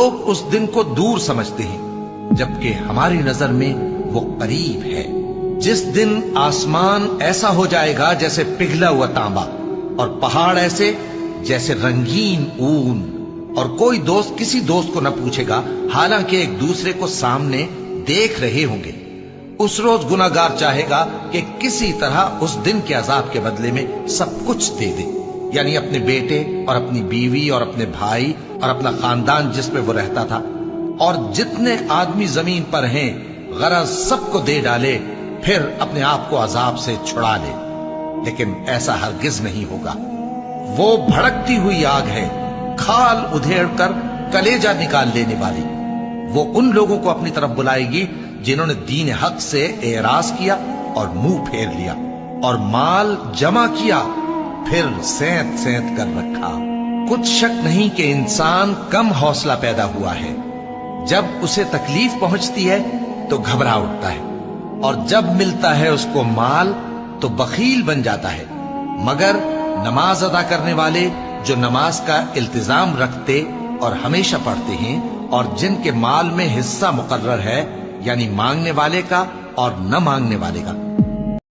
لوگ اس دن کو دور سمجھتے ہیں، جبکہ ہماری نظر میں وہ قریب ہے۔ جس دن آسمان ایسا ہو جائے گا جیسے پگھلا ہوا تانبا، اور پہاڑ ایسے جیسے رنگین اون، اور کوئی دوست کسی دوست کو نہ پوچھے گا، حالانکہ ایک دوسرے کو سامنے دیکھ رہے ہوں گے۔ اس روز گناہگار چاہے گا کہ کسی طرح اس دن کے عذاب کے بدلے میں سب کچھ دے دے، یعنی اپنے بیٹے اور اپنی بیوی اور اپنے بھائی اور اپنا خاندان جس میں وہ رہتا تھا، اور جتنے آدمی زمین پر ہیں، غرض سب کو دے ڈالے، پھر اپنے آپ کو عذاب سے چھڑا لے۔ لیکن ایسا ہرگز نہیں ہوگا۔ وہ بھڑکتی ہوئی آگ ہے، کھال ادھیڑ کر کلیجہ نکال لینے والی۔ وہ ان لوگوں کو اپنی طرف بلائے گی جنہوں نے دین حق سے اعراض کیا اور منہ پھیر لیا، اور مال جمع کیا پھر سینت سینت کر رکھا۔ کچھ شک نہیں کہ انسان کم حوصلہ پیدا ہوا ہے۔ جب اسے تکلیف پہنچتی ہے تو گھبرا اٹھتا ہے، اور جب ملتا ہے اس کو مال تو بخیل بن جاتا ہے۔ مگر نماز ادا کرنے والے جو نماز کا التزام رکھتے اور ہمیشہ پڑھتے ہیں، اور جن کے مال میں حصہ مقرر ہے، یعنی مانگنے والے کا اور نہ مانگنے والے کا،